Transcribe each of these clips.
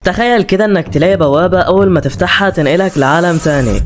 تخيل كده انك تلاقي بوابة اول ما تفتحها تنقلك لعالم تاني.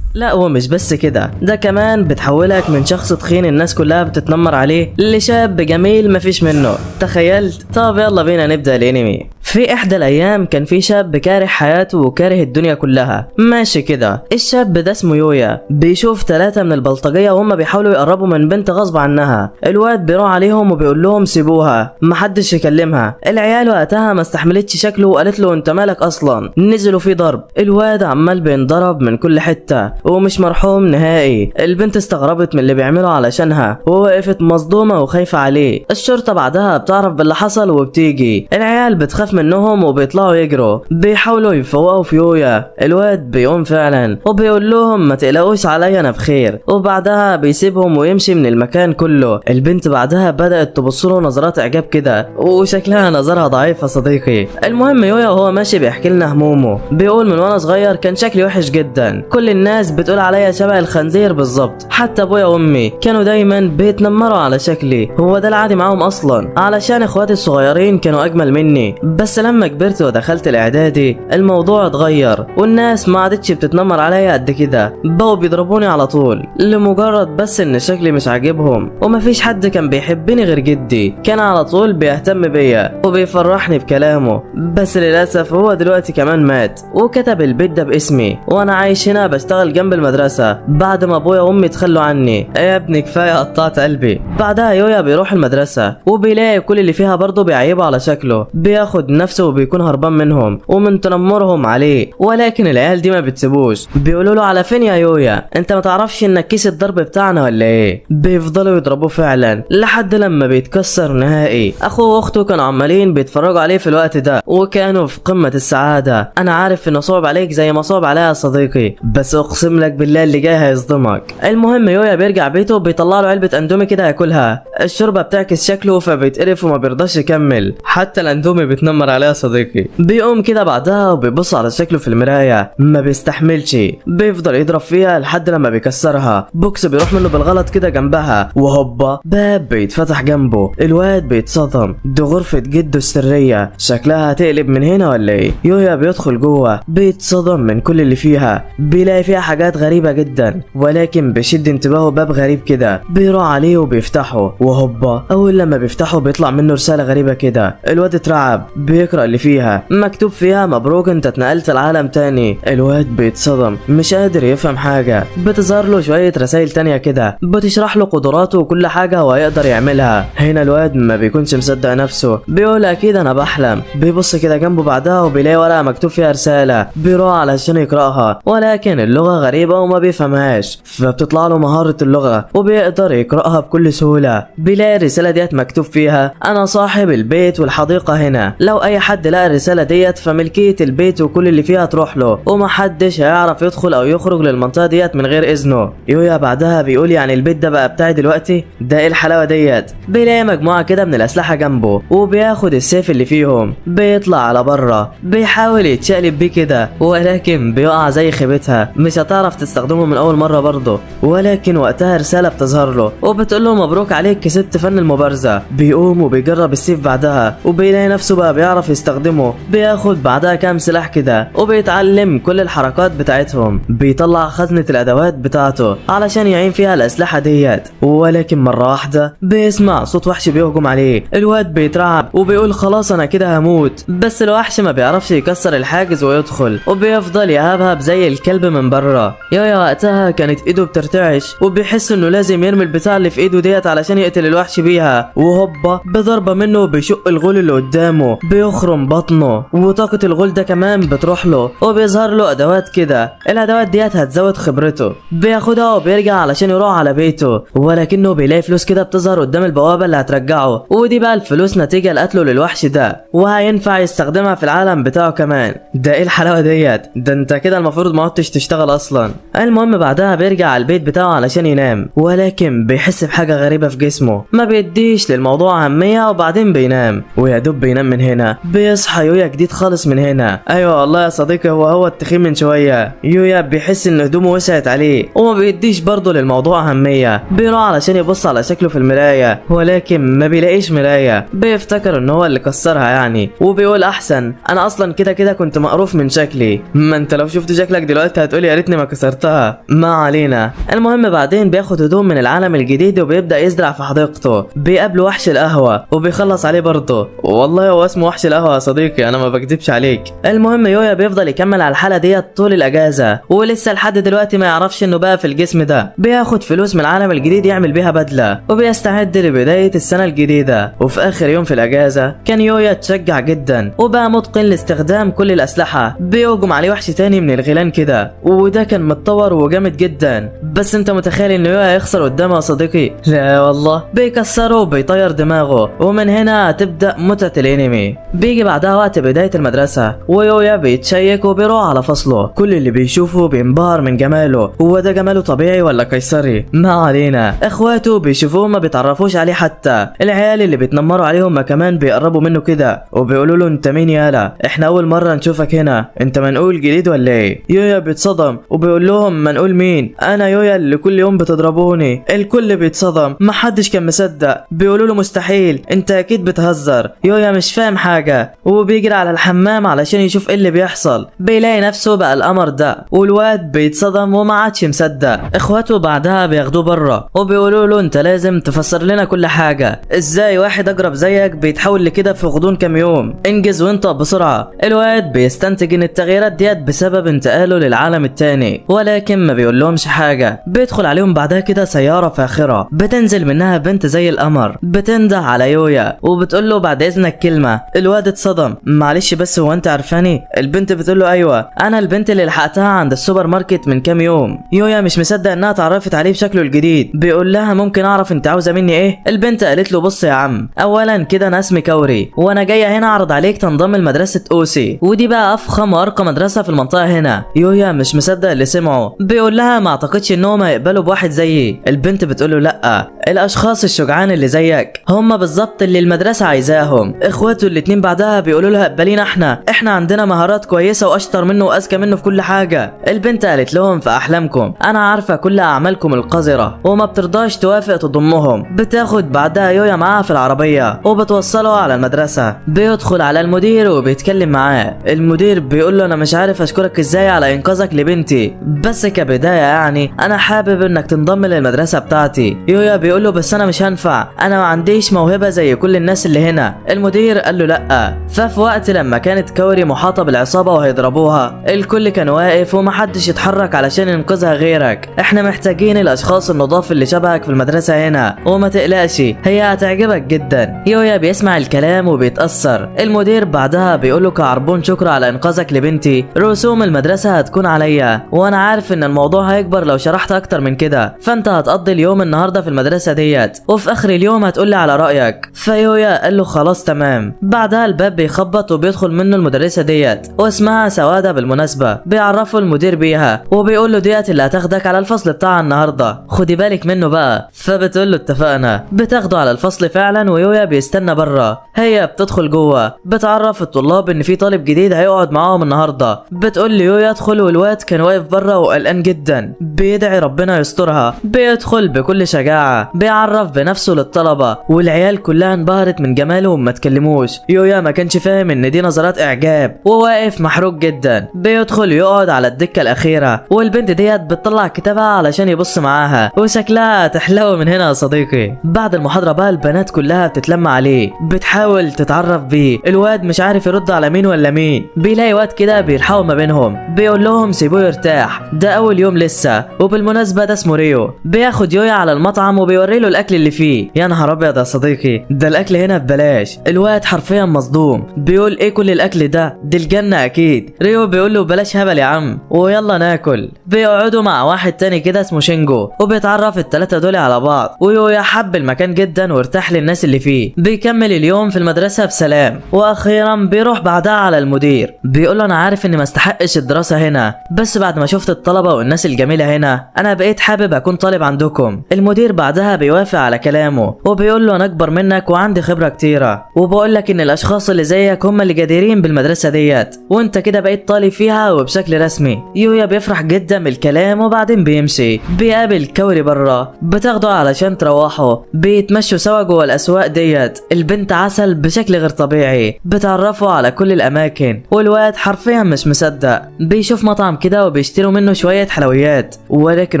لا ومش بس كده، ده كمان بتحولك من شخص تخين الناس كلها بتتنمر عليه لشاب جميل مفيش منه. تخيلت؟ طب يلا بينا نبدأ الانمي. في احدى الايام كان في شاب كاره حياته وكاره الدنيا كلها. ماشي كده، الشاب ده اسمه يويا، بيشوف 3 من البلطجية وهم بيحاولوا يقربوا من بنت غصب عنها. الواد بيروح عليهم وبيقول لهم سيبوها، محدش يكلمها. العيال وقتها ما استحملتش شكله وقالت له انت مالك اصلا. نزلوا فيه ضرب، الواد عمال بينضرب من كل حتة ومش مرحوم نهائي. البنت استغربت من اللي بيعمله علشانها ووقفت مصدومة وخايفة عليه. الشرطة بعدها بتعرف باللي حصل وبتيجي. العيال بتخاف منهم وبيطلعوا يجروا، بيحاولوا يفوقوا في يويا. الواد بيقوم فعلا وبيقول لهم ما تقلقوش عليا انا بخير، وبعدها بيسيبهم ويمشي من المكان كله. البنت بعدها بدأت تبصله نظرات اعجاب كده وشكلها نظرها ضعيف يا صديقي. المهم يويا وهو ماشي بيحكي لنا همومه، بيقول من وانا صغير كان شكلي وحش جدا، كل الناس بتقول عليا شبه الخنزير بالظبط، حتى ابويا وامي كانوا دايما بيتنمروا على شكلي. هو ده العادي معاهم اصلا علشان اخواتي الصغيرين كانوا اجمل مني. بس لما كبرت ودخلت الاعدادي الموضوع اتغير والناس ما عادتش بتتنمر عليا قد كده، بقوا بيضربوني على طول لمجرد بس ان شكلي مش عاجبهم. ومفيش حد كان بيحبني غير جدي، كان على طول بيهتم بيا وبيفرحني بكلامه. بس للاسف هو دلوقتي كمان مات وكتب البيت ده باسمي، وانا عايش هنا بشتغل جنب المدرسة بعد ما ابويا وامي تخلوا عني. يا ابني كفاية قطعت قلبي. بعدها يويا بيروح المدرسة وبيلاقي كل اللي فيها برضه بيعيبوا على شكله، بياخد نفسه وبيكون هربان منهم ومن تنمرهم عليه. ولكن العيال دي ما بتسيبوش، بيقولوا له على فين يا يويا، انت ما تعرفش انك كيس الضرب بتاعنا ولا ايه؟ بيفضلوا يضربوه فعلا لحد لما بيتكسر نهائي. اخوه واخته كانوا عمالين بيتفرجوا عليه في الوقت ده وكانوا في قمة السعادة. انا عارف انه صعب عليك زي ما صعب عليا يا صديقي، بس اقسم لك بالله اللي جاي هيصدمك. المهم يويا بيرجع بيته بيطلع له علبة اندومي كده ياكلها. الشوربة بتعكس شكله فبيتقرف وما بيرضاش يكمل، حتى الاندومي بتنمر عليها صديقي. بيقوم كده بعدها وبيبص على شكله في المراية، ما بيستحملش، بيفضل يضرب فيها لحد لما بيكسرها. بوكس بيروح منه بالغلط كده جنبها وهوبا باب بيتفتح جنبه. الواد بيتصدم، دي غرفة جده السرية، شكلها هتقلب من هنا ولا ايه؟ يويا بيدخل جوه بيتصدم من كل اللي فيها، بيلاقي فيها حاجات غريبة جدا، ولكن بيشد انتباهه باب غريب كده. بيروح عليه وبيفتحه وهوبا اول لما بيفتحه بيطلع منه رسالة غريبة كده. الواد اترعب، بيقرأ اللي فيها، مكتوب فيها مبروك انت اتنقلت لعالم تاني. الواد بيتصدم مش قادر يفهم حاجة. بتظهر له شوية رسائل تانية كده بتشرح له قدراته وكل حاجة هو يقدر يعملها. هنا الواد ما بيكونش مصدق نفسه، بيقول اكيد انا بحلم. بيبص كده جنبه بعدها وبيلاقي ورقة مكتوب فيها رسالة، بيروح علشان يقرأها ولكن اللغة غريبة وما بيفهمهاش، فبتطلع له مهارة اللغة وبيقدر يقرأها بكل سهولة. بيلاقي الرسالة ديت مكتوب فيها انا صاحب البيت والحديقة هنا، لو اي حد لقى الرسالة ديت فملكية البيت وكل اللي فيها تروح له ومحدش هيعرف يدخل او يخرج للمنطقة ديت من غير اذنه. يويا بعدها بيقول يعني البيت ده بقى بتاعي دلوقتي؟ ده ايه الحلاوة ديت؟ بيلاقي مجموعة كده من الاسلحة جنبه وبياخد السيف اللي فيهم، بيطلع على بره بيحاول يتشقلب بيه كده ولكن بيقع زي خيبتها، مش هتعرف تستخدمه من اول مرة برضه. ولكن وقتها رسالة بتظهر له وبتقول له مبروك عليك كسبت فن المبارزة. بيقوم وبيجرب السيف بعدها وبيلاقي نفسه بقى بيعرف يستخدمه. بياخد بعدها كام سلاح كده وبيتعلم كل الحركات بتاعتهم، بيطلع خزنة الادوات بتاعته علشان يعين فيها الاسلحة ديت. ولكن مرة واحدة بيسمع صوت وحش بيهجم عليه. الواد بيترعب وبيقول خلاص انا كده هموت، بس الوحش ما بيعرفش يكسر الحاجز ويدخل وبيفضل يهابهب زي الكلب من بره. يويا وقتها كانت ايده بترتعش وبيحس انه لازم يرمي البتاع اللي في ايده ديت علشان يقتل الوحش بيها، وهوبا بضربة منه بيشق الغول اللي قدامه، بيخرم بطنه وطاقة الغول ده كمان بتروح له وبيظهر له ادوات كده. الادوات ديت هتزود خبرته، بياخدها وبيرجع علشان يروح على بيته. ولكنه بيلاقي فلوس كده بتظهر قدام البوابة اللي هترجعه، ودي بقى الفلوس نتيجة لقتله للوحش ده وهينفع يستخدمها في العالم بتاعه كمان. ده ايه الحلاوة ديت؟ ده انت كده المفروض ما عدتش تشتغل اصلا. المهم بعدها بيرجع على البيت بتاعه علشان ينام، ولكن بيحس بحاجة غريبة في جسمه، ما بيديش للموضوع أهمية وبعدين بينام. ويا دوب بينام من هنا هنا بيصحى يويا جديد خالص من هنا. ايوه والله يا صديقي، هو التخين من شويه. يويا بيحس ان هدومه وسعت عليه وما بيديش برضه للموضوع اهميه. بيروح علشان يبص على شكله في المرايه ولكن ما بيلاقيش مرايه. بيفتكر ان هو اللي كسرها يعني، وبيقول احسن انا اصلا كده كده كنت مقروف من شكلي. ما انت لو شفت شكلك دلوقتي هتقول يا ريتني ما كسرتها. ما علينا. المهم بعدين بياخد هدوم من العالم الجديد وبيبدا يزرع في حديقته. بيقابله وحش القهوه وبيخلص عليه برضه. والله هو اسمه وحش القهوه يا صديقي، انا ما بكذبش عليك. المهم يويا بيفضل يكمل على الحاله ديت طول الاجازه، ولسه لحد دلوقتي ما يعرفش انه بقى في الجسم ده. بياخد فلوس من العالم الجديد يعمل بيها بدله، وبيستعد لبدايه السنه الجديده. وفي اخر يوم في الاجازه كان يويا اتشجع جدا وبقى متقن لاستخدام كل الاسلحه. بيهجم عليه وحش تاني من الغيلان كده، وده كان متطور وجامد جدا. بس انت متخيل ان يويا هيخسر قدامه يا صديقي؟ لا والله، بيكسره وبيطير دماغه. ومن هنا تبدا متعه الانمي. بيجي بعدها وقت بدايه المدرسه، ويويا بيتشيك وبيروح على فصله. كل اللي بيشوفه بينبهر من جماله. هو ده جماله طبيعي ولا قيصري؟ ما علينا. اخواته بيشوفوه ما بيتعرفوش عليه، حتى العيال اللي بيتنمروا عليهم ما كمان بيقربوا منه كده وبيقولوا له انت مين يالا؟ احنا اول مره نشوفك هنا، انت منقول جديد ولا ايه؟ يويا بيتصدم وبيقول لهم منقول مين؟ انا يويا اللي كل يوم بتضربوني. الكل بيتصدم، محدش كان مصدق. بيقولوا له مستحيل، انت اكيد بتهزر. يويا مش فاهم حاجه وبيجري على الحمام علشان يشوف ايه اللي بيحصل. بيلاقي نفسه بقى القمر ده، والواد بيتصدم وما عادش مصدق. اخواته بعدها بياخدوه بره وبيقولوا له انت لازم تفسر لنا كل حاجه. ازاي واحد اجرب زيك بيتحول لكده في غضون كام يوم؟ انجز وانطق بسرعه. الواد بيستنتج ان التغييرات ديت بسبب انتقاله للعالم التاني، ولكن ما بيقول لهمش حاجه. بيدخل عليهم بعدها كده سياره فاخره بتنزل منها بنت زي القمر، بتنده على يويا وبتقول له بعد اذنك كلمه. الواد اتصدم، معلش بس هو انت عارفاني؟ البنت بتقول له ايوه، انا البنت اللي لحقتها عند السوبر ماركت من كام يوم. يويا مش مصدق انها اتعرفت عليه بشكله الجديد. بيقول لها ممكن اعرف انت عاوزه مني ايه؟ البنت قالت له بص يا عم، اولا كده انا اسمي كوري وانا جايه هنا اعرض عليك تنضم لمدرسه اوسي، ودي بقى افخم وارقى مدرسه في المنطقه هنا. يويا مش مصدق اللي سمعه. بيقول لها ما اعتقدش انهم هيقبلوا بواحد زيي. البنت بتقول له لا، الاشخاص الشجعان اللي زيك هم بالظبط اللي المدرسه عايزاهم. اخواته الاتنين بعدها بيقولوا لها قبلينا، احنا عندنا مهارات كويسه واشطر منه واذكى منه في كل حاجه. البنت قالت لهم في احلامكم انا عارفه كل اعمالكم القذره وما بترضاش توافق تضمهم. بتاخد بعدها يويا معاها في العربيه وبتوصله على المدرسه. بيدخل على المدير وبيتكلم معاه. المدير بيقول له انا مش عارف اشكرك ازاي على انقاذك لبنتي، بس كبدايه يعني انا حابب انك تنضم للمدرسه بتاعتي. يويا بيقول له بس انا مش هنفع، انا ما عنديش موهبه زي كل الناس اللي هنا. المدير قال له لا. ففي وقت لما كانت كوري محاطه بالعصابه وهيضربوها، الكل كان واقف ومحدش يتحرك علشان ينقذها غيرك. احنا محتاجين الاشخاص النضاف اللي شبهك في المدرسه هنا، وما تقلقش هي هتعجبك جدا. يويا بيسمع الكلام وبيتاثر. المدير بعدها بيقول له كعربون شكر على انقاذك لبنتي، رسوم المدرسه هتكون عليا، وانا عارف ان الموضوع هيكبر لو شرحت اكتر من كده، فانت هتقضي اليوم النهارده في المدرسه ديت وفي اخر اليوم هتقولي على رايك. فيويا قال له خلاص تمام. بعدها الباب بيخبط وبيدخل منه المدرسه ديت واسمها سواده بالمناسبه. بيعرفوا المدير بيها وبيقول له ديت اللي هتاخدك على الفصل بتاع النهارده، خدي بالك منه بقى. فبتقول له اتفقنا. بتاخده على الفصل فعلا ويويا بيستنى بره. هي بتدخل جوه بتعرف الطلاب ان في طالب جديد هيقعد معاهم النهارده. بتقول لي يويا ادخل، والواد كان واقف بره وقلقان جدا بيدعي ربنا يسترها. بيدخل بكل شجاعه بيعرف بنفسه للطلبه، والعيال كلها انبهرت من جماله وما تكلموش. يويا ما كانش فاهم ان دي نظرات اعجاب وواقف محروق جدا. بيدخل يقعد على الدكه الاخيره، والبنت ديت بتطلع كتابها علشان يبص معاها وشكلها تحلو من هنا يا صديقي. بعد المحاضره بقى البنات كلها بتتلم عليه بتحاول تتعرف بيه. الواد مش عارف يرد على مين ولا مين. بيلاقي واد كده بيلحقوا ما بينهم بيقول لهم سيبوه يرتاح، ده اول يوم لسه، وبالمناسبه ده اسمه ريو. بياخد يويا على المطعم وبيوري له الاكل اللي فيه. يا نهار ابيض يا صديقي، ده الاكل هنا ببلاش. الواد حرفيا مصدوم بيقول ايه كل الاكل ده؟ دي الجنه اكيد. ريو بيقول له بلاش هبل يا عم ويلا ناكل. بيقعدوا مع واحد تاني كده اسمه شينجو وبيتعرف التلاته دول على بعض، ويويا حب المكان جدا وارتاح للناس اللي فيه. بيكمل اليوم في المدرسه بسلام، واخيرا بيروح بعدها على المدير. بيقول له انا عارف اني ما استحقش الدراسه هنا، بس بعد ما شفت الطلبه والناس الجميله هنا انا بقيت حابب اكون طالب عندكم. المدير بعدها بيوافق على كلامه وبيقول له انا اكبر منك وعندي خبره كتيره، وبقول لك ان الاشخاص اللي زيك هم اللي جديرين بالمدرسه ديت، وانت كده بقيت طالب فيها وبشكل رسمي. يويا بيفرح جدا بالكلام وبعدين بيمشي. بيقابل كوري بره، بتاخده علشان تروحوا. بيتمشوا سوا جوه الاسواق ديت. البنت عسل بشكل غير طبيعي، بتعرفوا على كل الاماكن، والواد حرفيا مش مصدق. بيشوف مطعم كده وبيشتروا منه شويه حلويات، ولكن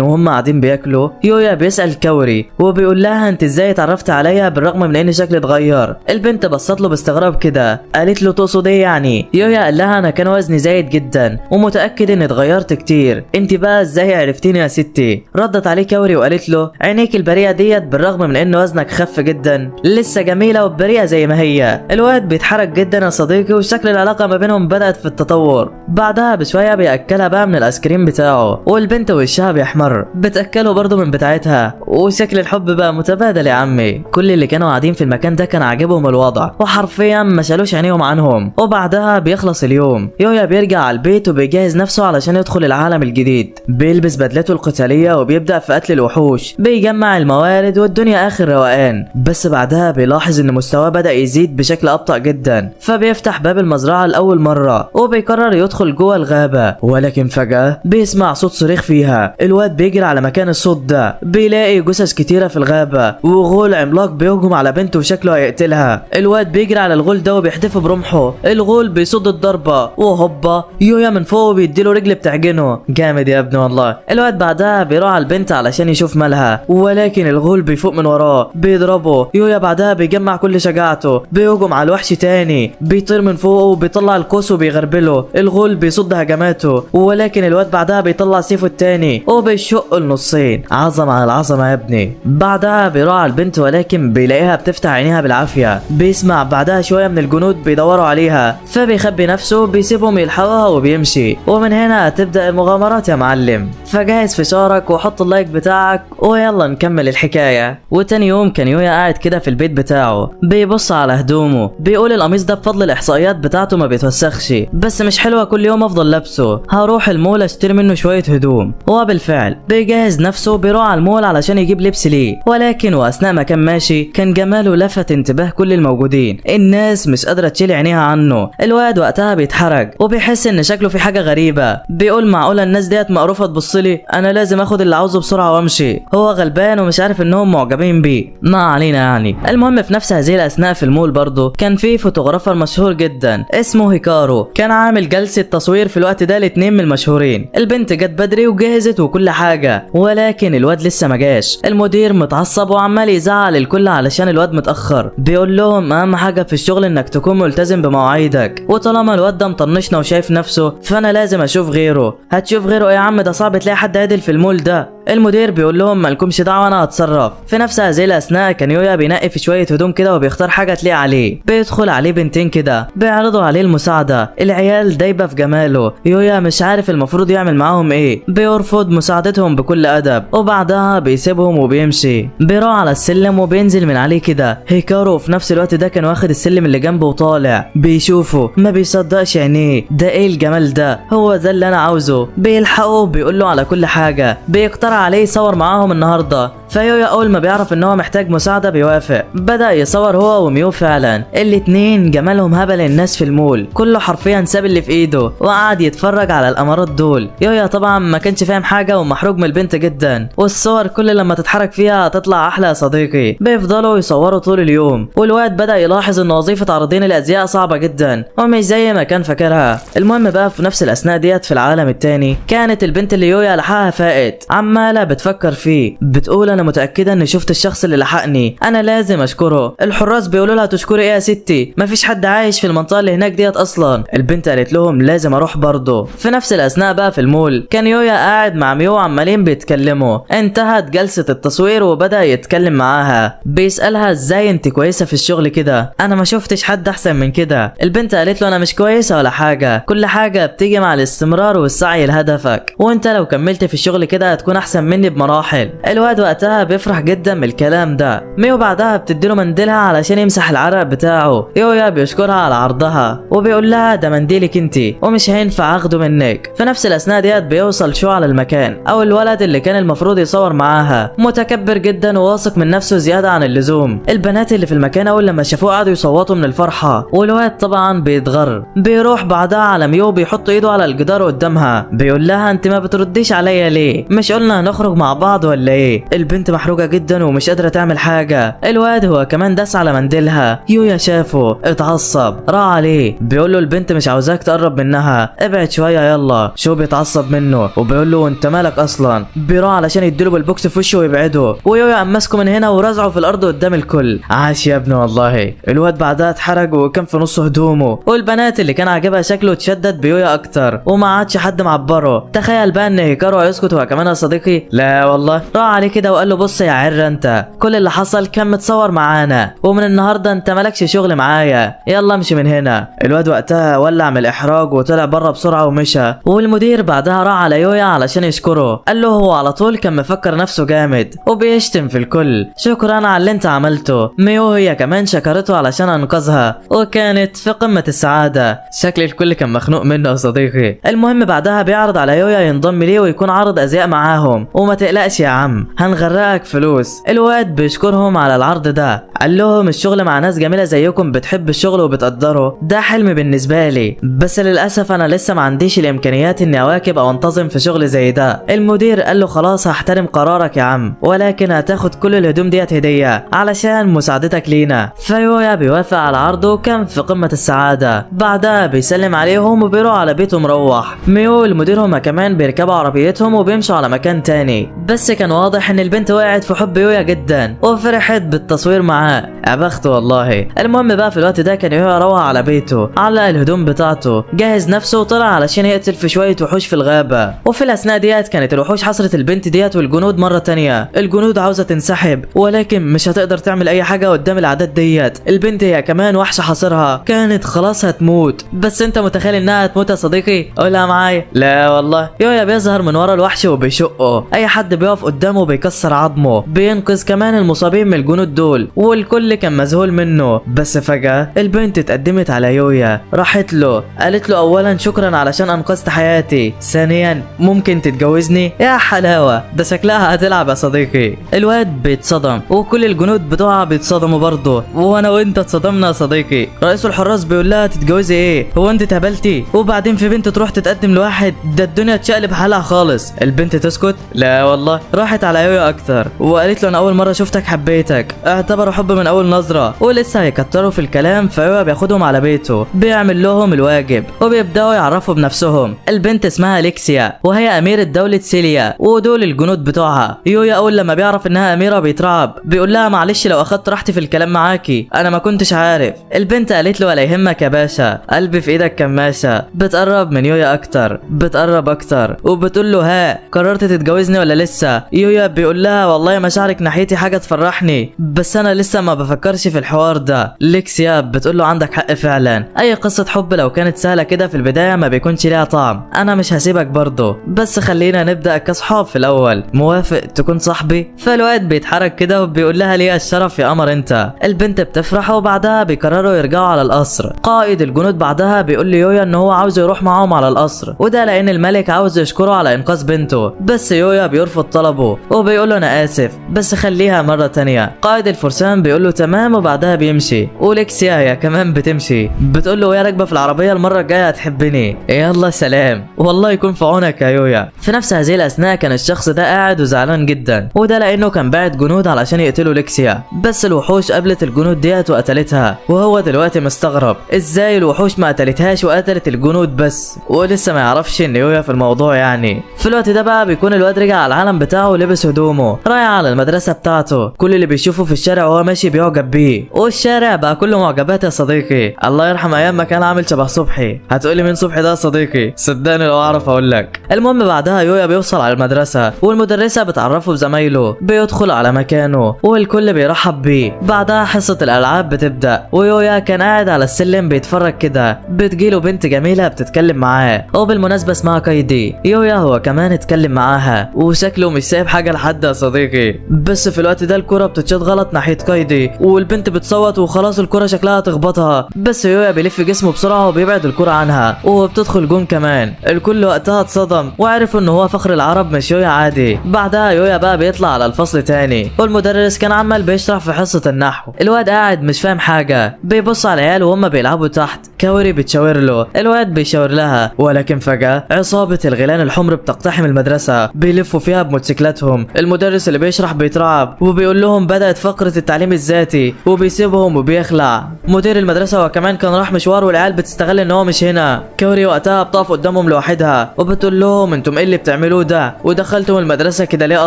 وهم قاعدين بياكلوا يويا بيسال كوري وبيقول لها انت ازاي اتعرفت عليا بالرغم من ان شكلي اتغير. البنت بصت له باستغراب كده، قالت له تقصد ايه يعني؟ يويا قال لها انا كان وزني زايد جدا ومتاكد اني اتغيرت كتير، انت بقى ازاي عرفتيني يا ستي؟ ردت عليه كوري وقالت له عينيك البريئه ديت بالرغم من ان وزنك خف جدا لسه جميله وبريئه زي ما هي. الواد بيتحرك جدا يا صديقي، وشكل العلاقه ما بينهم بدات في التطور. بعدها بشويه بياكلها بقى من الايس كريم بتاعه، والبنت وشها بيحمر، بتاكله برضه من بتاعتها، وشكل الحب بقى متبادل يا عمي. كل اللي كانوا قاعدين في المكان ده كان عاجبهم الوضع، وحرفيا ما شالوش عينيهم عنهم. وبعدها بيخلص اليوم، يويا بيرجع على البيت وبيجهز نفسه علشان يدخل العالم الجديد. بيلبس بدلته القتاليه وبيبدا في قتل الوحوش، بيجمع الموارد والدنيا اخر روقان. بس بعدها بيلاحظ ان مستواه بدا يزيد بشكل ابطأ جدا، فبيفتح باب المزرعه لاول مره وبيقرر يدخل جوه الغابه. ولكن فجاه بيسمع صوت صريخ فيها. الواد بيجري على مكان الصوت ده، بيلاقي جثث كتيره في الغابه، وغول عملاق بيهجم على بنته وشكله هيقتلها. الواد بيجري على الغول ده وبيحدفه برمحه. الغول بيصد الضربه، وهوبا يويا من فوق بيديله رجل بتعجنه. جامد يا ابني والله. الواد بعدها بيروح على البنت علشان يشوف مالها، ولكن الغول بيفوق من وراه بيضربه. يويا بعدها بيجمع كل شجاعته، بيهجم على الوحش تاني، بيطير من فوقه وبيطلع القوس وبيغربله. الغول بيصد هجماته، ولكن الواد بعدها بيطلع سيفه التاني وبيشقه النصين. عظمه على العظمه يا ابني. بعدها بيروح على البنت، ولكن بيلاقيها بتفتح عينيها بالعافيه. بيسمع بعدها شويه من الجنود بيدوروا عليها، فبيخبي نفسه، بيسيبهم يلحقوها وبيمشي. ومن هنا هتبدا المغامرات يا معلم. فجهز فشارك وحط اللايك بتاعك ويلا نكمل الحكايه. وتاني يوم كان يويا قاعد كده في البيت بتاعه، بيبص على هدومه، بيقول القميص ده بفضل الاحصائيات بتاعته ما بيتوسخش، بس مش حلوه كل يوم افضل لابسه، هروح المول اشتري منه شويه هدوم. وبالفعل بيجهز نفسه، بيروح على المول علشان يجيب لبس ليه. ولكن واثناء ما كان ماشي كان جماله لفت انتباه كل الموجودين. الناس مش قادره تشيل عينيها عنه. الواد وقتها بيتحرج وبيحس ان شكله في حاجه غريبه. بيقول معقوله الناس ديت مقروفه تبص لي؟ انا لازم اخد اللي عاوزه بسرعه وامشي. هو غلبان ومش عارف انهم معجبين بيه. ما علينا يعني. المهم في نفس هذه الاثناء في المول برضه كان في فوتوغرافر مشهور جدا اسمه هيكارو، كان عامل جلسه تصوير في الوقت ده لاتنين من المشهورين. البنت جت بدري وجهزت وكل حاجه، ولكن الواد لسه ما جاش. المدير متعصب وعمال يزعل الكل علشان الواد متاخر. بيقول لهم اهم حاجه في الشغل انك تكون ملتزم بمواعيدك، وطالما الواد ده مطنشنا وشايف نفسه فانا لازم اشوف غيره. هتشوف غيره ايه يا عم؟ ده صعب تلاقي حد عادل في المول ده. المدير بيقول لهم مالكمش دعوه انا هتصرف. في نفس هذه الاثناء كان يويا بينقي في شويه هدوم كده وبيختار حاجه تليق عليه. بيدخل عليه بنتين كده بيعرضوا عليه المساعده. العيال دايبه في جماله. يويا مش عارف المفروض يعمل معاهم ايه، بيرفض مساعدتهم بكل ادب، وبعدها بيسيبهم وبيمشي. بيروح على السلم وبينزل من عليه كده هيكارو. في نفس الوقت ده كان واخد السلم اللي جنبه وطالع، بيشوفه ما بيصدقش عينيه. ده ايه الجمال ده؟ هو ده اللي انا عاوزه. بيلحقه بيقول له على كل حاجه، بيقترح عليه يصور معاهم النهارده. فيويا اول ما بيعرف ان هو محتاج مساعده بيوافق. بدا يصور هو وميو. فعلا الاتنين جمالهم هبل الناس في المول، كله حرفيا ساب اللي في ايده وقعد يتفرج على الامارات دول. يويا طبعا ما كانش فاهم حاجه ومحروق من البنت جدا، والصور كل لما تتحرك فيها هتطلع احلى يا صديقي. بيفضلوا يصوروا طول اليوم، والواد بدا يلاحظ ان وظيفه عارضين الازياء صعبه جدا ومش زي ما كان فاكرها. المهم بقى في نفس الاثناء ديت في العالم التاني كانت البنت اللي يويا لحقها فائت عماله بتفكر فيه. بتقول انا متاكده اني شفت الشخص اللي لحقني، انا لازم اشكره. الحراس بيقولوا لها تشكري ايه يا ستي؟ مفيش حد عايش في المنطقه اللي هناك ديت اصلا. البنت قالت لهم لازم اروح برضه. في نفس الاثناء بقى في المول كان يويا قاعد مع ميو عمالين بيتكلموا. انتهت جلسه التصوير وبدا يتكلم معاها، بيسالها ازاي انت كويسه في الشغل كده؟ انا ما شفتش حد احسن من كده. البنت قالت له انا مش كويسه ولا حاجه، كل حاجه بتيجي مع الاستمرار والسعي لهدفك، وانت لو كملت في الشغل كده هتكون احسن مني بمراحل. الواد وقتها بعدها بيفرح جدا من الكلام ده. ميو بعدها بتديله منديلها علشان يمسح العرق بتاعه. يويا بيشكرها على عرضها وبيقول لها ده منديلك انتي ومش هينفع اخده منك. في نفس الاثناء ديت بيوصل شو على المكان او الولد اللي كان المفروض يصور معاها، متكبر جدا وواثق من نفسه زياده عن اللزوم. البنات اللي في المكان اول لما شافوه قعدوا يصوتوا من الفرحه، والواد طبعا بيتغر. بيروح بعدها على ميو بيحط ايده على الجدار قدامها، بيقول لها انت ما بترديش عليا ليه؟ مش قلنا هنخرج مع بعض ولا ايه؟ البنت محروقه جدا ومش قادره تعمل حاجه. الواد هو كمان داس على منديلها. يويا شافه اتعصب، راح عليه بيقول له البنت مش عاوزاك تقرب منها، ابعد شويه يلا. شو بيتعصب منه وبيقول له انت مالك اصلا؟ بيروح علشان يديله بالبوكس في وشه ويبعده، ويويا قام ماسكه من هنا ورزعه في الارض قدام الكل. عاش يا ابني والله. الواد بعدها اتحرق وكان في نص هدومه، والبنات اللي كان عاجبها شكله اتشدد بيويا اكتر وما عادش حد معبره. تخيل بقى ان هيكارو هيسكت هو كمان يا صديقي؟ لا والله، راح عليه كده وقال له بص يا عر انت، كل اللي حصل كان متصور معانا ومن النهارده انت مالكش شغل معايا، يلا امشي من هنا. الواد وقتها ولع من الاحراج وطلع بره بسرعه ومشى. والمدير بعدها راح على يويا علشان يشكره، قال له هو على طول كان مفكر نفسه جامد وبيشتم في الكل، شكرا على اللي انت عملته. ميو هي كمان شكرته علشان انقذها وكانت في قمه السعاده. شكل الكل كان مخنوق منه يا صديقي. المهم بعدها بيعرض على يويا ينضم ليه ويكون عرض ازياء معاهم، وما تقلقش يا عم هنغرقك فلوس. الواد بيشكرهم على العرض ده، قال لهم الشغل مع ناس جميله زيكم بتحب الشغل وبتقدره ده حلم بالنسبه لي، بس للاسف انا لسه ما عنديش الامكانيات اني اواكب او انتظم في شغل زي ده. المدير قال له خلاص هحترم قرارك يا عم، ولكن هتاخد كل الهدوم ديت هديه علشان مساعدتك لينا. فيويا بيوافق على عرضه وكان في قمه السعاده. بعدها بيسلم عليهم وبيروح على بيته مروح. ميو المدير هما كمان بيركبوا عربيتهم وبيمشوا على مكان تاني، بس كان واضح ان البنت وقعت في حب يويا جدا وفرحت بالتصوير معاه. عبخته والله. المهم بقى في الوقت ده كان يويا روح على بيته، علق الهدوم بتاعته، جهز نفسه وطلع علشان يقتل في شويه وحوش في الغابه. وفي الاثناء ديت كانت الوحوش حصرت البنت ديت والجنود مره تانية. الجنود عاوزه تنسحب ولكن مش هتقدر تعمل اي حاجه قدام الاعداد ديت. البنت هي كمان وحش حاصرها، كانت خلاص هتموت. بس انت متخيل انها هتموت يا صديقي؟ قولها معايا. لا والله. يويا بيظهر من ورا الوحش وبيشقه، اي حد بيقف قدامه بيكسر عظمه، بينقذ كمان المصابين من الجنود دول، والكل كان مذهول منه. بس فجاه البنت اتقدمت على يويا، راحت له قالت له اولا شكرا علشان انقذت حياتي، ثانيا ممكن تتجوزني؟ يا حلاوه، ده شكلها هتلعب يا صديقي. الواد بيتصدم وكل الجنود بتوعها بيتصدموا برضه، وانا وانت اتصدمنا يا صديقي. رئيس الحراس بيقول لها تتجوزي ايه؟ هو انت اتهبلتي؟ وبعدين في بنت تروح تتقدم لواحد؟ ده الدنيا تشقلب حالها خالص. البنت تسكت؟ لا والله. راحت على يويا اكتر وقالت له انا اول مره شفتك حبيتك، اعتبروا حب من اول نظره. ولسه هيكتروا في الكلام فيويا بياخدهم على بيته، بيعمل لهم الواجب وبيبداوا يعرفوا بنفسهم. البنت اسمها ليكسيا وهي اميره دوله سيليا ودول الجنود بتوعها. يويا اول لما بيعرف انها اميره بيترعب، بيقول لها معلش لو اخدت راحتي في الكلام معاكي، انا ما كنتش عارف. البنت قالت له ولا يهمك يا باشا، قلبي في ايدك كماشه. بتقرب من يويا اكتر، بتقرب اكتر وبتقول له ها قررت تتجوزني ولا لسه؟ يويا بيقول لها والله مشاعرك ناحيتي حاجه تفرحني، بس انا لسه ما بفكرش في الحوار ده. ليكسيا بتقول له عندك حق فعلا، اي قصه حب لو كانت سهله كده في البدايه ما بيكونش ليها طعم. انا مش هسيبك برضه، بس خلينا نبدا كصحاب في الاول، موافق تكون صاحبي؟ فالواد بيتحرك كده وبيقول لها ليه الشرف يا قمر انت. البنت بتفرح وبعدها بيقرروا يرجعوا على القصر. قائد الجنود بعدها بيقول ليويا ان هو عاوز يروح معاهم على القصر، وده لان الملك عاوز يشكره على انقاذ بنته. بس يويا بيرفض طلبه وبيقول له انا اسف بس خليها مره تانية. قائد الفرسان بيقول له تمام وبعدها بيمشي. وليكسيا هي كمان بتمشي، بتقول له يا راكبه في العربيه المره الجايه هتحبني. يلا سلام، والله يكون في عونك يا يويا. في نفس هذه الاثناء كان الشخص ده قاعد وزعلان جدا، وده لانه كان باعت جنود علشان يقتلوا ليكسيا، بس الوحوش قابلت الجنود ديت وقتلتها. وهو دلوقتي مستغرب ازاي الوحوش ما قتلتهاش وقتلت الجنود بس، ولسه ما يعرفش ان يويا في الموضوع يعني. في الوقت ده بقى بيكون الواد رجع على العالم بتاعه ولبس هدومه، رايح على المدرسه بتاعته. كل اللي بيشوفه في الشارع وهو ماشي بيعجب بيه، والشارع بقى كله معجبات يا صديقي. الله يرحم ايام ما كان عامل شبه صبحي. هتقولي مين صبحي ده يا صديقي؟ صدقني لو اعرف اقول لك. المهم بعدها يويا بيوصل على المدرسه والمدرسه بتعرفه بزمايله، بيدخل على مكانه والكل بيرحب بيه. بعدها حصه الالعاب بتبدا، ويويا كان قاعد على السلم بيتفرج كده، بتجيله بنت جميله بتتكلم معاه وبالمناسبه اسمها كايدي. يويا هو كمان اتكلم معاها وشكله مش سايب حاجه لحد يا صديقي. بس في الوقت ده الكرة بتتشاط غلط ناحية كايدي، والبنت بتصوت وخلاص الكرة شكلها تخبطها، بس يويا بيلف جسمه بسرعة وبيبعد الكرة عنها وبتدخل جون كمان. الكل وقتها اتصدم وعرف ان هو فخر العرب مش يويا عادي. بعدها يويا بقى بيطلع على الفصل تاني، والمدرس كان عمال بيشرح في حصة النحو. الواد قاعد مش فاهم حاجة، بيبص على العيال وهم بيلعبوا تحت. كاوري بتشاور له، الواد بيشاور لها، ولكن فجأة عصابة الغيلان الحمر بتقتحم المدرسة، بيلفوا فيها بموتوسيكلاتهم. المدرس اللي بيشرح بيترعب وبيقول لهم بدأت فقرة التعليم الذاتي، وبيسيبهم وبيخلع. مدير المدرسة وكمان كان راح مشوار والعيال بتستغل ان هو مش هنا. كاوري وقتها بتقف قدامهم لوحدها وبتقول لهم انتم ايه اللي بتعملوه ده، ودخلتم المدرسة كده ليه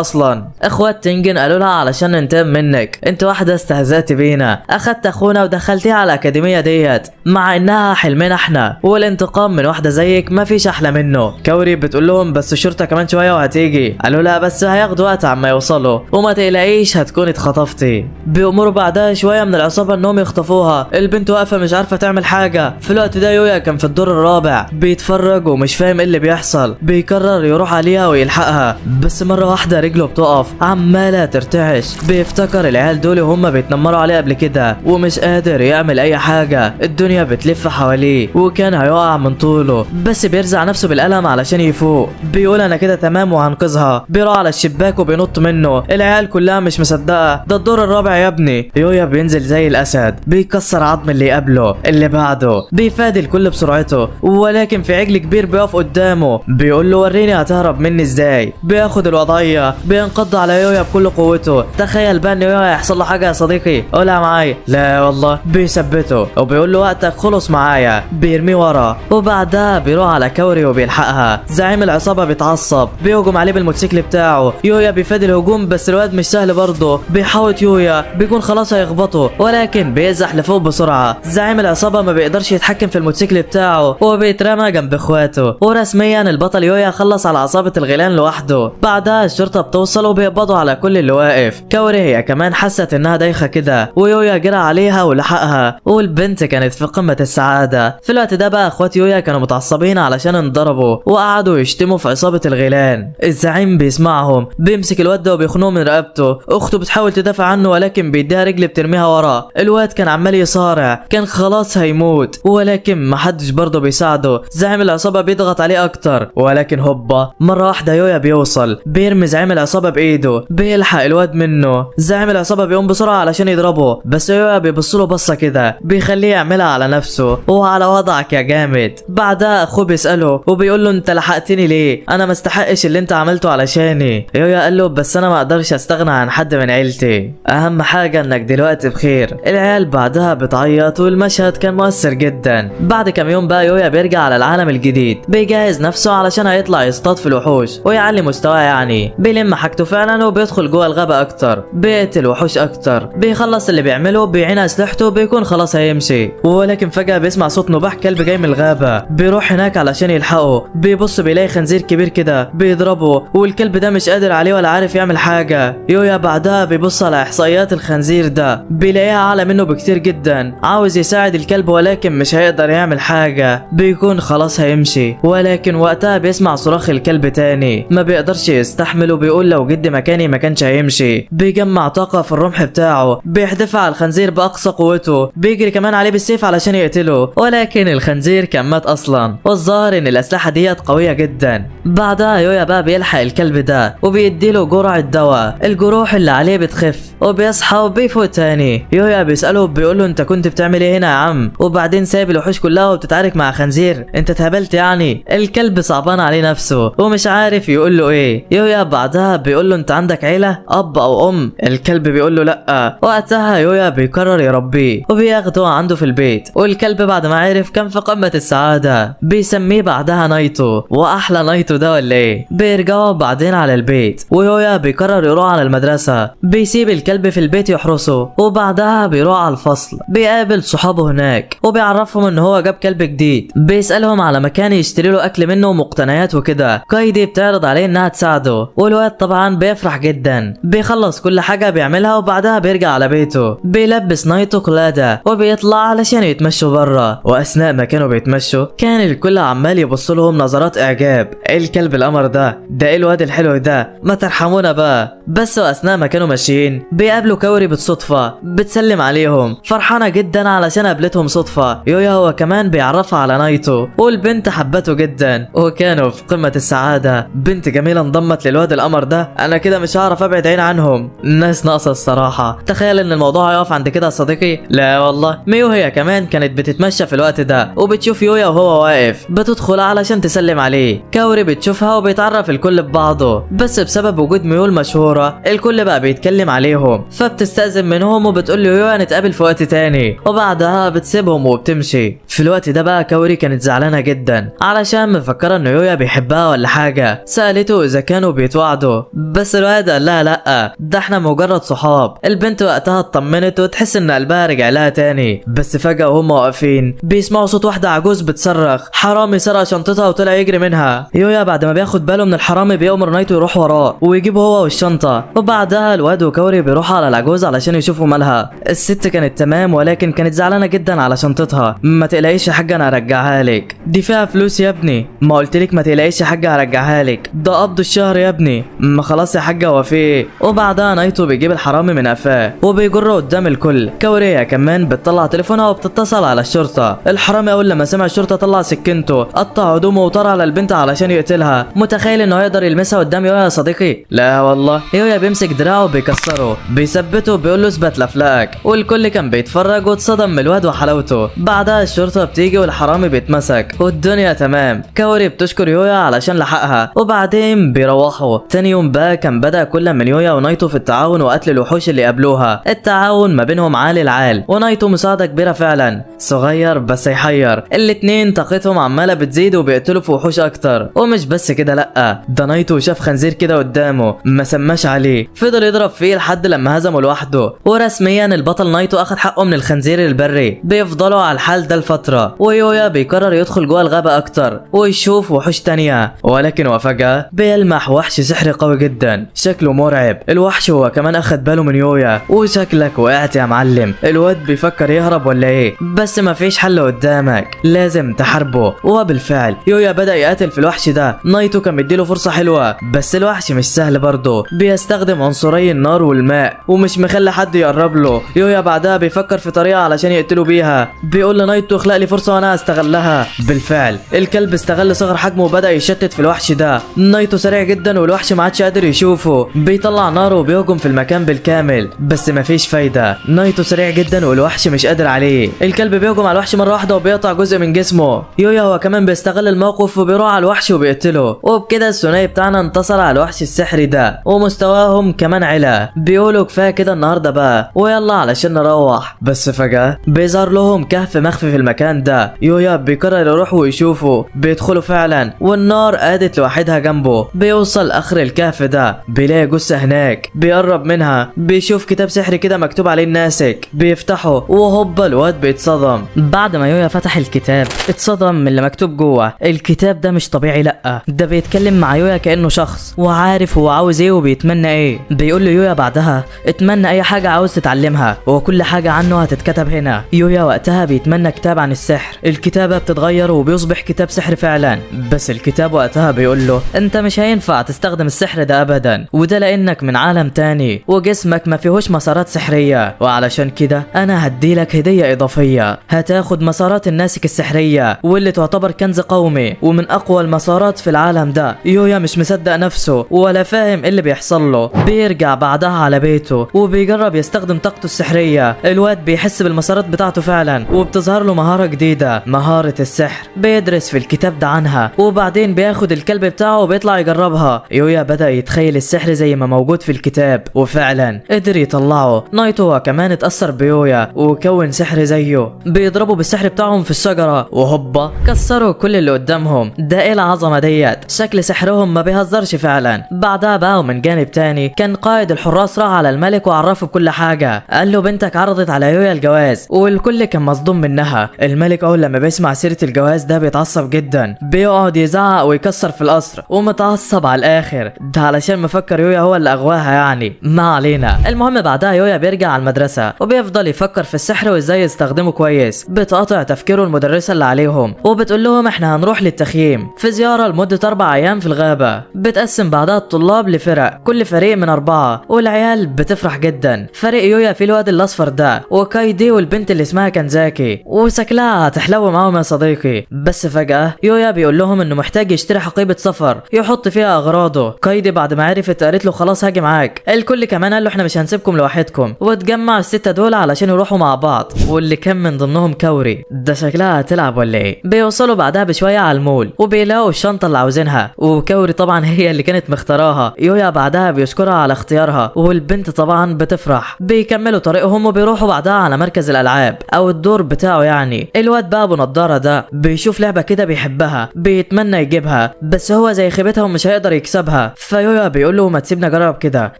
اصلا؟ اخوات تنجن قالوا لها علشان ننتقم منك، انت واحدة استهزأت بينا، اخدت اخونا ودخلتيه على الاكاديمية ديت، مع انها حلمنا احنا، والانتقام من واحدة زيك مفيش احلى منه. كاوري بتقول لهم بس الشرطة كمان شوية وهتيجي. قالوا لها بس هياخدوا وقت عما يوصلوا، وما تقلقيش هتكون اتخطفتي. بيأمروا بعدها شوية من العصابة انهم يخطفوها. البنت واقفة مش عارفة تعمل حاجة. في الوقت ده يويا كان في الدور الرابع بيتفرج ومش فاهم ايه اللي بيحصل. بيقرر يروح عليها ويلحقها، بس مرة واحدة رجله بتقف عمالة ترتعش. بيفتكر العيال دول وهم بيتنمروا عليه قبل كده ومش قادر يعمل اي حاجة. الدنيا بتلف حواليه وكان هيقع من طوله، بس بيرزع نفسه بالقلم علشان يفوق. بيقول انا كده تمام وهنقذها. بيروح على الشباك وبينط منه. العيال كلها مش مصدقة، ده الدور الرابع يا ابني. يويا بينزل زي الاسد بيكسر عظم اللي قبله. اللي بعده بيفادي الكل بسرعته، ولكن في عجل كبير بيقف قدامه بيقول له وريني هتهرب مني ازاي. بياخد الوضعية بينقض على يويا بكل قوته. تخيل بقى ان يويا يحصل له حاجة يا صديقي، قولها معايا. لا والله. بيثبته وبيقول له وقتك خلص معايا. بيرميه ورا وبعدها بيروح على كاوري وبيلحقها. زعيم العصابة بيتعصب بيهجم عليه بالموتوسيكل بتاعه. يويا بيفادي الهجوم بس الواد مش سهل برضه. بيحاوط يويا بيكون خلاص هيخبطه، ولكن بيزح لفوق بسرعة. زعيم العصابة ما بيقدرش يتحكم في الموتوسيكل بتاعه وبيترمى جنب اخواته. ورسميا البطل يويا خلص على عصابة الغيلان لوحده. بعدها الشرطة بتوصل وبيقبضوا على كل اللي واقف. كاوري هي كمان حست انها دايخة كده، ويويا جرى عليها ولحقها، والبنت كانت في قمة السعادة. في الوقت ده بقى اخوات يويا كانوا متعصبين علشان انضربوا وقعدوا يشتموا في عصابة الغيلان. الزعيم بيسمعهم بيمسك الواد ده وبيخنقه من رقبته. اخته بتحاول تدافع عنه ولكن بيديها رجل بترميها ورا. الواد كان عمال يصارع، كان خلاص هيموت، ولكن محدش برضه بيساعده. زعيم العصابة بيضغط عليه اكتر، ولكن هوبا مرة واحدة يويا بيوصل بيرمي زعيم العصابة بايده، بيلحق الواد منه. زعيم العصابة بيقوم بسرعة علشان يضربه، بس يويا بيبصله بصة كده بيخليه يعملها على نفسه وعلى وضعك يا جامد. بعدها اخوه بيسأله وبيقول له انت لحقتني ليه؟ انا ما استحقش اللي انت عملته علشاني. يويا قال له بس انا ما اقدرش استغنى عن حد من عيلتي، اهم حاجة انك دلوقتي بخير. العيال بعدها بتعيط والمشهد كان مؤثر جدا. بعد كام يوم بقى يويا بيرجع على العالم الجديد، بيجهز نفسه علشان هيطلع يصطاد في الوحوش ويعلي مستواه. يعني بيلم حاجته فعلا وبيدخل جوه الغابة اكتر، بيقتل وحوش اكتر، بيخلص اللي بيعمله، بيعين اسلحته، بيكون خلاص هيمشي. ولكن فجأة بيسمع صوت نباح كلب جاي من الغابة. بيروح هناك علشان يلحقه. بيبص بيلاقي خنزير كبير كده بيضربه، والكلب ده مش قادر عليه ولا عارف يعمل حاجة. يويا بعدها بيبص على احصائيات الخنزير ده، بيلاقيها اعلى منه بكتير جدا. عاوز يساعد الكلب ولكن مش هيقدر يعمل حاجة، بيكون خلاص هيمشي. ولكن وقتها بيسمع صراخ الكلب تاني، ما بيقدرش يستحمل وبيقول لو جد مكاني ما كانش هيمشي. بيجمع طاقة في الرمح بتاعه، بيحدفها على الخنزير بأقصى قوته، بيجري كمان عليه بالسيف علشان يقتله، ولكن الخنزير كان مات اصلا. والظاهر ان الاسلحة ديت قوية جدا. بعدها يويا بقى بيلحق الكلب ده وبيديله جرعة دواء، الجروح اللي عليه بتخف، وبيصحى وبيفوق تاني. يويا بيسأله بيقوله انت كنت بتعمل ايه هنا يا عم، وبعدين سايب الوحوش كلها وبتتعارك مع خنزير، انت اتهبلت يعني؟ الكلب صعبان عليه نفسه ومش عارف يقول له ايه. يويا بعدها بيقول له انت عندك عيلة اب او ام؟ الكلب بيقول له لا. وقتها يويا بيقرر يربيه وبياخده عنده في البيت. والكلب بعد ما عرف كان في قمة السعادة، بيسميه بعدها نايتو. واحلى نايتو ده ولا ايه؟ بيرجعوا بعدين على البيت ويويا بيقرر يروح على المدرسة. بيسيب الكلب في البيت يحرسه، وبعدها بيروح على الفصل بيقابل صحابه هناك وبيعرفهم ان هو جاب كلب جديد. بيسألهم على مكان يشتري له اكل منه ومقتنيات وكده. كايدي بتعرض عليه انها تساعده، والواد طبعا بيفرح جدا. بيخلص كل حاجة بيعملها وبعدها بيرجع على بيته. بيلبس نايتو قلادة وبيطلع علشان يتمشوا بره. واثناء ما كانوا بيتمشوا كان الكل عمال يبص لهم نظرات اعجاب. ايه الكلب القمر ده؟ ده ايه الواد الحلو ده؟ ما ترحمونا يونا بقى. بس واثناء ما كانوا ماشيين بيقابلوا كاوري بالصدفه بتسلم عليهم، فرحانه جدا علشان قابلتهم صدفه. يويا هو كمان بيعرفها على نايتو والبنت حبته جدا وكانوا في قمه السعاده. بنت جميله انضمت للواد القمر ده، انا كده مش هعرف ابعد عين عنهم، الناس ناقصه الصراحه. تخيل ان الموضوع هيقف عند كده يا صديقي؟ لا والله. ميو هي كمان كانت بتتمشى في الوقت ده وبتشوف يويا وهو واقف، بتدخل علشان تسلم عليه. كاوري بتشوفها وبيتعرف الكل ببعضه، بس بسبب وجود ميو المشهوره الكل بقى بيتكلم عليهم، فبتستأذن منهم وبتقول له يويا نتقابل في وقت تاني، وبعدها بتسيبهم وبتمشي. في الوقت ده بقى كاوري كانت زعلانه جدا علشان مفكره ان يويا بيحبها ولا حاجه. سألته اذا كانوا بيتواعدوا، بس الواد قال لها لا، ده احنا مجرد صحاب. البنت وقتها اطمنت وتحس ان قلبها رجع لها تاني. بس فجأة وهم واقفين بيسمعوا صوت واحدة عجوز بتصرخ حرامي سرق شنطتها وطلع يجري منها. يويا بعد ما بياخد باله من الحرامي بيأمر نايتو يروح وراه ويجيبه هو والشنطة، وبعدها الواد وكاوري بيروحوا على العجوز علشان يشوفوا مالها. الست كانت تمام ولكن كانت زعلانة جدا على شنطتها. ما تقلقيش يا حاجة انا هرجعها لك، دي فيها فلوس يا ابني. ما قلتلك ما تقلقيش يا حاجة هرجعها لك، ده قبض الشهر يا ابني. ما خلاص يا حاجة هو في ايه؟ وبعدها نايتو بيجيب الحرامي من قفاه وبيجره قدام الكل. كاوري كمان بتطلع تليفونها وبتتصل على الشرطة. الحرامي اول لما سمع الشرطة طلع سكينته قطع هدومه وطار على البنت علشان يقتلها. متخيل انه يقدر يلمسها قدام يويا يا صديقي؟ لا والله. يويا بيمسك دراعه وبيكسره بيثبته بيقول له اثبت لفلاك، والكل كان بيتفرج واتصدم من الواد وحلاوته. بعدها الشرطة بتيجي والحرامي بيتمسك والدنيا تمام. كاوري بتشكر يويا علشان لحقها وبعدين بيروحوا. تاني يوم بقى كان بدأ كل من يويا ونايتو في التعاون وقتل الوحوش اللي قابلوها. التعاون ما بينهم عالي العال، ونايتو مساعدة كبيرة فعلا، صغير بس يحير. الاتنين طاقتهم عمالة بتزيد وبيقتلوا في وحوش اكتر. ومش بس كده لا، ده نايتو شاف خنزير كده قدامه ما سماش عليه، فضل يضرب فيه لحد لما هزمه لوحده. ورسميا البطل نايتو اخد حقه من الخنزير البري. بيفضلوا على الحال ده لفترة، ويويا بيقرر يدخل جوه الغابة اكتر ويشوف وحوش تانية. ولكن وفجأة بيلمح وحش سحري قوي جدا شكله مرعب. الوحش هو كمان اخد باله من يويا. وشكلك وقعت يا معلم، الواد بيفكر يهرب ولا ايه؟ بس مفيش حل قدامك، لازم تحاربه. وبالفعل يويا بدأ يقاتل في الوحش ده. نايتو كان مديله فرصة حلوة بس الوحش مش سهل برضه، بيستخدم عنصري النار والماء ومش مخلي حد يقرب له. يويا بعدها بيفكر في طريقة علشان يقتله بيها، بيقول لنايتو اخلق لي فرصة وانا هستغلها. بالفعل الكلب استغل صغر حجمه وبدأ يشتت في الوحش ده. نايتو سريع جدا والوحش ما عادش قادر يشوفه، بيطلع نار وبيهجم في المكان بالكامل بس مفيش فايدة. نايتو سريع جدا والوحش مش قادر عليه. الكلب بيهجم على الوحش مرة واحدة وبيقطع جزء من جسمه. يويا هو كمان بيستغل الموقف وبيروح على الوحش وبيقتله. وبكده الثنائي بتاعنا انتصر على الوحش السحري ده ومستواهم كمان علا. بيقولوا كفايه كده النهارده بقى ويلا علشان نروح. بس فجأة بيظهر لهم كهف مخفي في المكان ده. يويا بيقرر يروح ويشوفه. بيدخلوا فعلا والنار قادت لوحدها جنبه. بيوصل اخر الكهف ده بيلاقي جثه هناك، بيقرب منها بيشوف كتاب سحري كده مكتوب عليه الناسك. بيفتحه وهوبا الواد بيتصدم. بعد ما يويا فتح الكتاب اتصدم من اللي مكتوب جوه. الكتاب ده مش طبيعي، لا ده بيتكلم مع يويا كأنه شخص وعارف هو عاوز ايه وبيتمنى ايه. بيقول له يويا بعدها اتمنى اي حاجه عاوز تتعلمها وكل حاجه عنه هتتكتب هنا. يويا وقتها بيتمنى كتاب عن السحر. الكتابه بتتغير وبيصبح كتاب سحر فعلا، بس الكتاب وقتها بيقول له انت مش هينفع تستخدم السحر ده ابدا، وده لانك من عالم تاني وجسمك ما فيهوش مسارات سحريه، وعلشان كده انا هديلك هديه اضافيه. هتاخد مسارات الناسك السحريه واللي تعتبر كنز قومي ومن اقوى المسارات في العالم ده. يويا مش مصدق نفسه ولا فاهم ايه اللي بيحصل له. بيرجع بعدها على بيته وبيجرب يستخدم طاقته السحريه. الواد بيحس بالمسارات بتاعته فعلا وبتظهر له مهاره جديده، مهاره السحر. بيدرس في الكتاب ده عنها وبعدين بياخد الكلب بتاعه وبيطلع يجربها. يويا بدأ يتخيل السحر زي ما موجود في الكتاب وفعلا قدر يطلعه. نايتو كمان اتأثر بيويا وكون سحر زيه. بيضربوا بالسحر بتاعهم في الشجره وهوبا كسروا كل اللي قدامهم. ده ايه العظمه ديت؟ شكل سحرهم ما بيهزرش فعلا. بعدها بقى ومن جانب تاني كان قائد الحراس راح على الملك وعرفه بكل حاجه. قال له بنتك عرضت على يويا الجواز، والكل كان مصدوم منها. الملك اول لما بيسمع سيره الجواز ده بيتعصب جدا، بيقعد يزعق ويكسر في القصر ومتعصب على الاخر. ده علشان مفكر يويا هو اللي اغواها يعني. ما علينا. المهم بعدها يويا بيرجع على المدرسه وبيفضل يفكر في السحر وازاي يستخدمه كويس. بتقاطع تفكيره المدرسه اللي عليهم وبتقول لهم احنا هنروح للتخييم في زياره لمده 4 ايام في الغابه. بتقسم بعدها الطلاب لفرق، كل فريق من 4، والعيال بتفرح جدا. فريق يويا في الواد الاصفر ده وكايدي والبنت اللي اسمها كنزاكي، وشكلها هتحلو معاهم يا صديقي. بس فجأة يويا بيقول لهم انه محتاج يشتري حقيبة سفر يحط فيها اغراضه. كايدي بعد ما عرفت قالت له خلاص هاجي معاك. الكل كمان قال له احنا مش هنسيبكم لوحدكم، واتجمع الستة دول علشان يروحوا مع بعض، واللي كان من ضمنهم كوري. ده شكلها هتلعب ولا ايه؟ بيوصلوا بعدها بشوية على المول وبيلاقوا الشنطة اللي عاوزينها، وكوري طبعا هي اللي كانت مختاراها. يويا بعدها بيشكرها على اختيارها، والبنت طبعا بتفرح. بيكملوا طريقهم وبيروحوا بعدها على مركز الالعاب او الدور بتاعه يعني. الواد بقى ابو نضاره ده بيشوف لعبه كده بيحبها، بيتمنى يجيبها، بس هو زي خيبتها ومش هيقدر يكسبها. فيويا بيقول له ما تسيبنا جرب كده.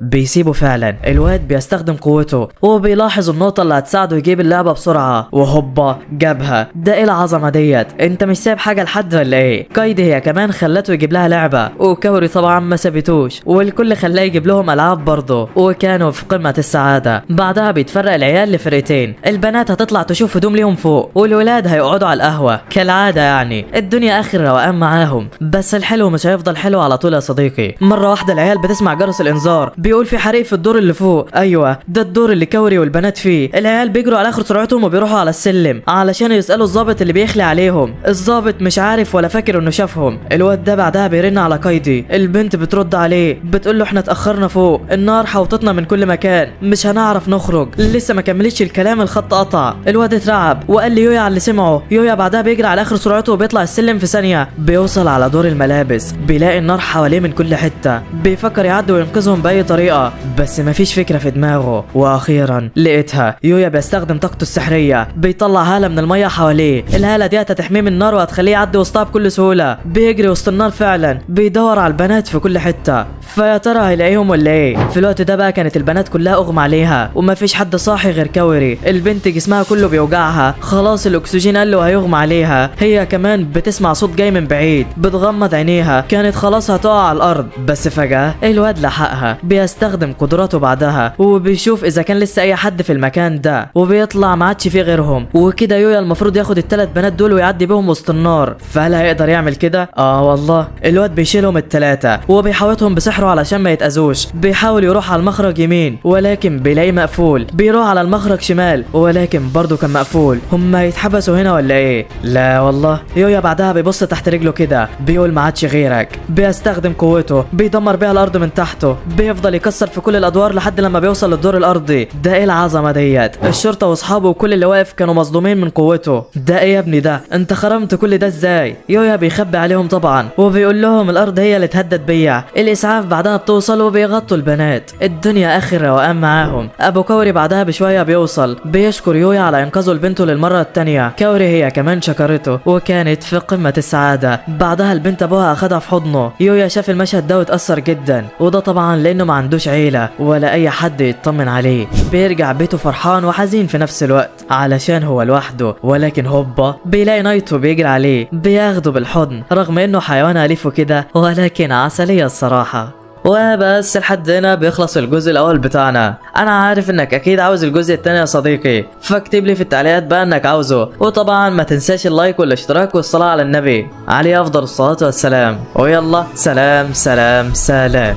بيسيبه فعلا. الواد بيستخدم قوته وبيلاحظ النقطه اللي هتساعده يجيب اللعبه بسرعه، وهوبا جابها. ده ايه العظمه ديت؟ انت مش سايب حاجه لحد ولا ايه؟ كايدي هي كمان خلته يجيب لها لعبه، وكوري طبعا ما سابتوش، والكل خلاه يجيب لهم العاب برضه، وكانوا في قمه السعاده. بعدها بيتفرق العيال لفرقتين، البنات هتطلع تشوف هدوم ليهم فوق، والولاد هيقعدوا على القهوه كالعاده يعني. الدنيا اخر روقان معاهم. بس الحلو مش هيفضل حلو على طول يا صديقي. مره واحده العيال بتسمع جرس الانذار بيقول في حريق في الدور اللي فوق. ايوه ده الدور اللي كوري والبنات فيه. العيال بيجروا على اخر سرعتهم وبيروحوا على السلم علشان يسالوا الضابط اللي بيخلي عليهم. الضابط مش عارف ولا فاكر انه شافهم. الواد ده بعدها بيرن على كايدي. البنت بترد عليه بتقول له احنا اتاخرنا فوق، النار حوطتنا من كل مكان، مش هنعرف نخرج. لسه ما كملتش الكلام الخط قطع. الواد اترعب وقال لي يويا على اللي سمعه. يويا بعدها بيجري على اخر سرعته وبيطلع السلم في ثانيه. بيوصل على دور الملابس بيلاقي النار حواليه من كل حته. بيفكر يعدي وينقذهم باي طريقه، بس مفيش فكره في دماغه. واخيرا لقيتها. يويا بيستخدم طاقته السحريه، بيطلع هاله من الميه حواليه. الهاله دي هتحميه من النار وهتخليه يعدي وسطها بكل سهوله. بيجري وسط النار فعلا، بيدور على البنات في كل حته. فيا ترى هيلاقيهم ولا ايه؟ في الوقت ده بقى كانت البنات كلها اغمى عليها ومفيش حد صاحي غير كوري. البنت جسمها كله بيوجعها، خلاص الاكسجين قال له هيغمى عليها. هي كمان بتسمع صوت جاي من بعيد، بتغمض عينيها، كانت خلاص هتقع على الارض. بس فجاه الواد لحقها، بيستخدم قدراته بعدها وبيشوف اذا كان لسه اي حد في المكان ده، وبيطلع ما عادش فيه غيرهم. وكده يويا المفروض ياخد الثلاث بنات دول ويعدي بيهم وسط النار. فهل هيقدر يعمل كده؟ والله. الواد بيشيلهم الثلاثه وبيحاوطهم بسحره علشان ما يتاذوش. بيحاول يروح على المخرج يمين ولكن بيلاقيه مقفول. بيروح على المخرج شمال ولكن برضه كان مقفول. هم يتحبسوا هنا ولا ايه؟ لا والله. يويا بعدها بيبص تحت رجله كده بيقول ما عادش غيرك. بيستخدم قوته، بيدمر بيها الارض من تحته، بيفضل يكسر في كل الادوار لحد لما بيوصل للدور الارضي. ده ايه العظمه ديت؟ الشرطه واصحابه وكل اللي واقف كانوا مصدومين من قوته. ده ايه يا ابني ده؟ انت خرمت كل ده ازاي؟ يويا بيخبي عليهم طبعا وبيقول لهم الارض هي اللي اتهدد بيا. الاسعاف بعدها بتوصل وبيغطوا البنات. الدنيا اخر روقان معاهم. ابو كوري بعدها بشويه بيوصل، بيشكر يويا على انقاذه لبنته للمره الثانيه. كوري هي كمان شكرته وكانت في قمه السعاده. بعدها البنت ابوها اخدها في حضنه. يويا شاف المشهد ده واتاثر جدا، وده طبعا لانه ما عندوش عيله ولا اي حد يطمن عليه. بيرجع بيته فرحان وحزين في نفس الوقت علشان هو لوحده. ولكن هوبا بيلاقي نايتو بيجري عليه، بياخده بالحضن رغم انه حيوان اليف وكده، ولكن عسليه الصراحه. وبس لحد هنا بيخلص الجزء الاول بتاعنا. انا عارف انك اكيد عاوز الجزء الثاني يا صديقي، فاكتب لي في التعليقات بقى انك عاوزه. وطبعا ما تنساش اللايك والاشتراك والصلاة على النبي عليه افضل الصلاة والسلام. ويلا سلام سلام سلام.